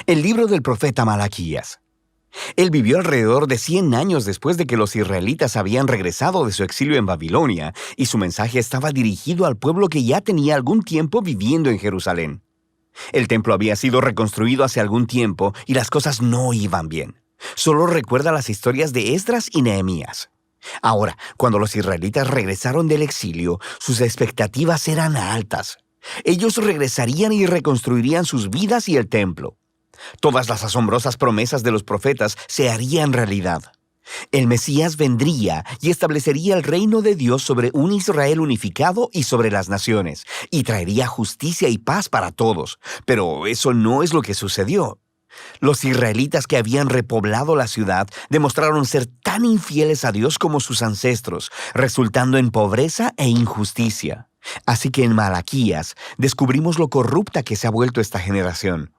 El libro del profeta Malaquías. Él vivió alrededor de 100 años después de que los israelitas habían regresado de su exilio en Babilonia, y su mensaje estaba dirigido al pueblo que ya tenía algún tiempo viviendo en Jerusalén. El templo había sido reconstruido hace algún tiempo y las cosas no iban bien. Solo recuerda las historias de Esdras y Nehemías. Ahora, cuando los israelitas regresaron del exilio, sus expectativas eran altas. Ellos regresarían y reconstruirían sus vidas y el templo. Todas las asombrosas promesas de los profetas se harían realidad. El Mesías vendría y establecería el reino de Dios sobre un Israel unificado y sobre las naciones, y traería justicia y paz para todos. Pero eso no es lo que sucedió. Los israelitas que habían repoblado la ciudad demostraron ser tan infieles a Dios como sus ancestros, resultando en pobreza e injusticia. Así que en Malaquías descubrimos lo corrupta que se ha vuelto esta generación.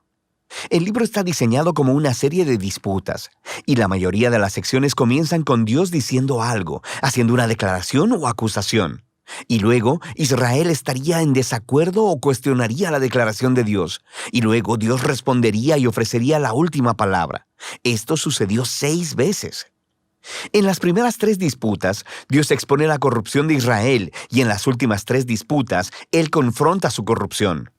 El libro está diseñado como una serie de disputas, y la mayoría de las secciones comienzan con Dios diciendo algo, haciendo una declaración o acusación. Y luego Israel estaría en desacuerdo o cuestionaría la declaración de Dios, y luego Dios respondería y ofrecería la última palabra. Esto sucedió 6 veces. En las primeras 3 disputas, Dios expone la corrupción de Israel, y en las últimas 3 disputas, Él confronta su corrupción.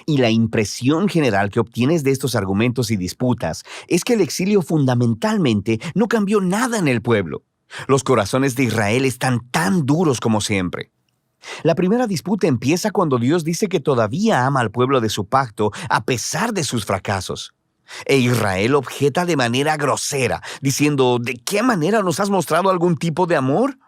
Y la impresión general que obtienes de estos argumentos y disputas es que el exilio fundamentalmente no cambió nada en el pueblo. Los corazones de Israel están tan duros como siempre. La primera disputa empieza cuando Dios dice que todavía ama al pueblo de su pacto a pesar de sus fracasos. E Israel objeta de manera grosera, diciendo, ¿de qué manera nos has mostrado algún tipo de amor?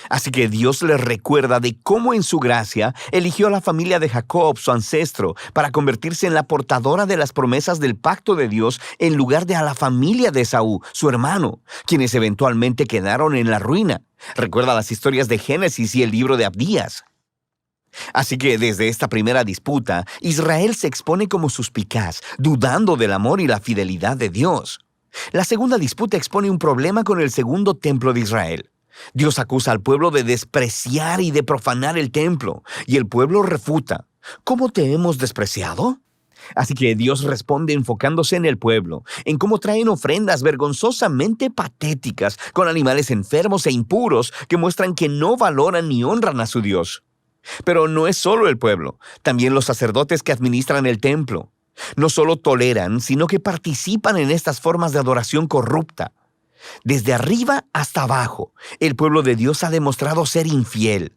Así que Dios les recuerda de cómo en su gracia eligió a la familia de Jacob, su ancestro, para convertirse en la portadora de las promesas del pacto de Dios en lugar de a la familia de Esaú, su hermano, quienes eventualmente quedaron en la ruina. Recuerda las historias de Génesis y el libro de Abdías. Así que desde esta primera disputa, Israel se expone como suspicaz, dudando del amor y la fidelidad de Dios. La segunda disputa expone un problema con el segundo templo de Israel. Dios acusa al pueblo de despreciar y de profanar el templo, y el pueblo refuta. ¿Cómo te hemos despreciado? Así que Dios responde enfocándose en el pueblo, en cómo traen ofrendas vergonzosamente patéticas con animales enfermos e impuros que muestran que no valoran ni honran a su Dios. Pero no es solo el pueblo, también los sacerdotes que administran el templo. No solo toleran, sino que participan en estas formas de adoración corrupta. Desde arriba hasta abajo, el pueblo de Dios ha demostrado ser infiel.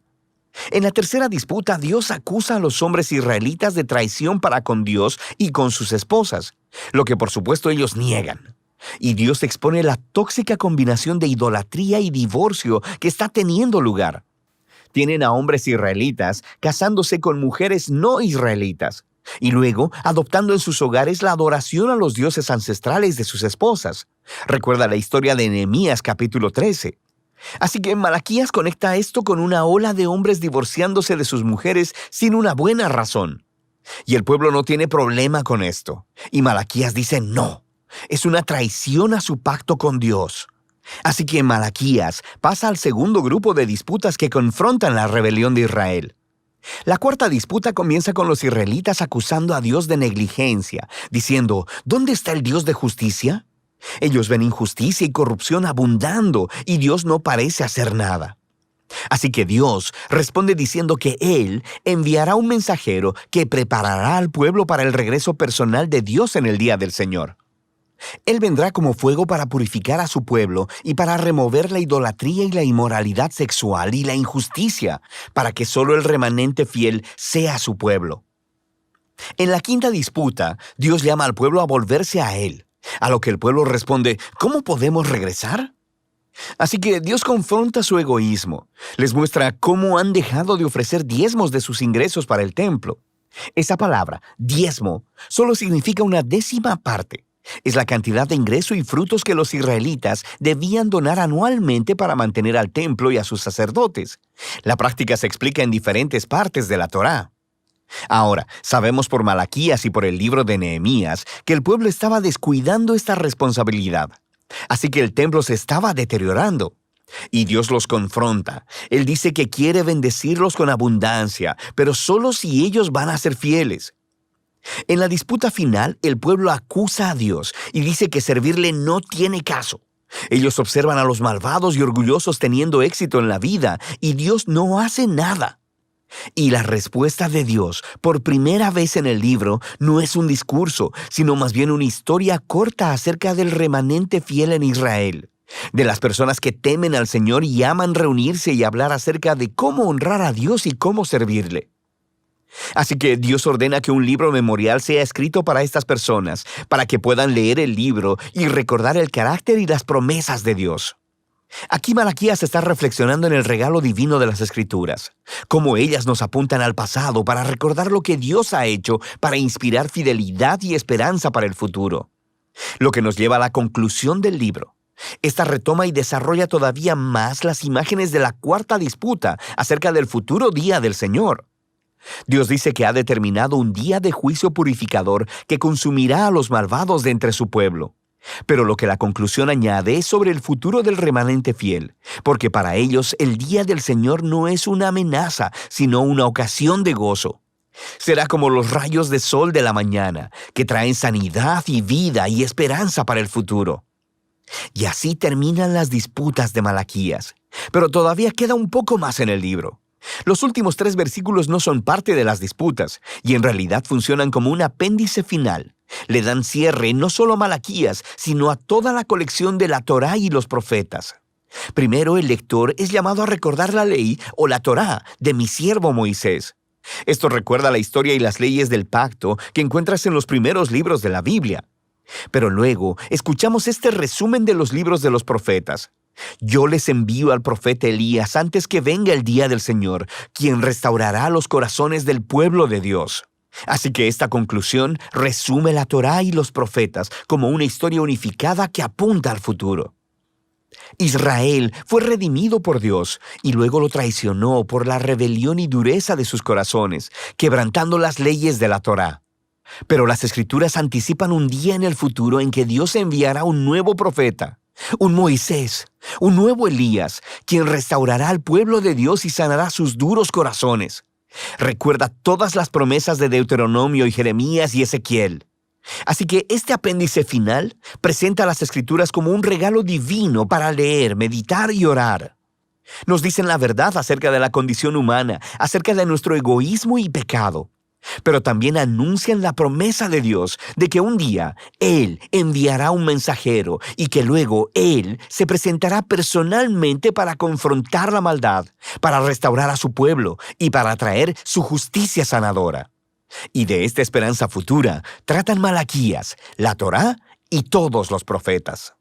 En la tercera disputa, Dios acusa a los hombres israelitas de traición para con Dios y con sus esposas, lo que por supuesto ellos niegan. Y Dios expone la tóxica combinación de idolatría y divorcio que está teniendo lugar. Tienen a hombres israelitas casándose con mujeres no israelitas, y luego adoptando en sus hogares la adoración a los dioses ancestrales de sus esposas. Recuerda la historia de Nehemías capítulo 13. Así que Malaquías conecta esto con una ola de hombres divorciándose de sus mujeres sin una buena razón. Y el pueblo no tiene problema con esto. Y Malaquías dice no. Es una traición a su pacto con Dios. Así que Malaquías pasa al segundo grupo de disputas que confrontan la rebelión de Israel. La cuarta disputa comienza con los israelitas acusando a Dios de negligencia, diciendo, ¿dónde está el Dios de justicia? Ellos ven injusticia y corrupción abundando, y Dios no parece hacer nada. Así que Dios responde diciendo que Él enviará un mensajero que preparará al pueblo para el regreso personal de Dios en el día del Señor. Él vendrá como fuego para purificar a su pueblo y para remover la idolatría y la inmoralidad sexual y la injusticia, para que solo el remanente fiel sea su pueblo. En la quinta disputa, Dios llama al pueblo a volverse a Él, a lo que el pueblo responde, ¿cómo podemos regresar? Así que Dios confronta su egoísmo, les muestra cómo han dejado de ofrecer diezmos de sus ingresos para el templo. Esa palabra, diezmo, solo significa una décima parte. Es la cantidad de ingreso y frutos que los israelitas debían donar anualmente para mantener al templo y a sus sacerdotes. La práctica se explica en diferentes partes de la Torá. Ahora, sabemos por Malaquías y por el libro de Nehemías que el pueblo estaba descuidando esta responsabilidad. Así que el templo se estaba deteriorando. Y Dios los confronta. Él dice que quiere bendecirlos con abundancia, pero solo si ellos van a ser fieles. En la disputa final, el pueblo acusa a Dios y dice que servirle no tiene caso. Ellos observan a los malvados y orgullosos teniendo éxito en la vida y Dios no hace nada. Y la respuesta de Dios, por primera vez en el libro, no es un discurso, sino más bien una historia corta acerca del remanente fiel en Israel, de las personas que temen al Señor y aman reunirse y hablar acerca de cómo honrar a Dios y cómo servirle. Así que Dios ordena que un libro memorial sea escrito para estas personas, para que puedan leer el libro y recordar el carácter y las promesas de Dios. Aquí Malaquías está reflexionando en el regalo divino de las Escrituras, cómo ellas nos apuntan al pasado para recordar lo que Dios ha hecho para inspirar fidelidad y esperanza para el futuro. Lo que nos lleva a la conclusión del libro. Esta retoma y desarrolla todavía más las imágenes de la cuarta disputa acerca del futuro día del Señor. Dios dice que ha determinado un día de juicio purificador que consumirá a los malvados de entre su pueblo. Pero lo que la conclusión añade es sobre el futuro del remanente fiel, porque para ellos el día del Señor no es una amenaza, sino una ocasión de gozo. Será como los rayos de sol de la mañana, que traen sanidad y vida y esperanza para el futuro. Y así terminan las disputas de Malaquías. Pero todavía queda un poco más en el libro. Los últimos 3 versículos no son parte de las disputas, y en realidad funcionan como un apéndice final. Le dan cierre no solo a Malaquías, sino a toda la colección de la Torá y los profetas. Primero, el lector es llamado a recordar la ley o la Torá de mi siervo Moisés. Esto recuerda la historia y las leyes del pacto que encuentras en los primeros libros de la Biblia. Pero luego, escuchamos este resumen de los libros de los profetas. Yo les envío al profeta Elías antes que venga el día del Señor, quien restaurará los corazones del pueblo de Dios. Así que esta conclusión resume la Torá y los profetas como una historia unificada que apunta al futuro. Israel fue redimido por Dios y luego lo traicionó por la rebelión y dureza de sus corazones, quebrantando las leyes de la Torá. Pero las Escrituras anticipan un día en el futuro en que Dios enviará un nuevo profeta, un Moisés, un nuevo Elías, quien restaurará al pueblo de Dios y sanará sus duros corazones. Recuerda todas las promesas de Deuteronomio y Jeremías y Ezequiel. Así que este apéndice final presenta las Escrituras como un regalo divino para leer, meditar y orar. Nos dicen la verdad acerca de la condición humana, acerca de nuestro egoísmo y pecado. Pero también anuncian la promesa de Dios de que un día Él enviará un mensajero y que luego Él se presentará personalmente para confrontar la maldad, para restaurar a su pueblo y para traer su justicia sanadora. Y de esta esperanza futura tratan Malaquías, la Torá y todos los profetas.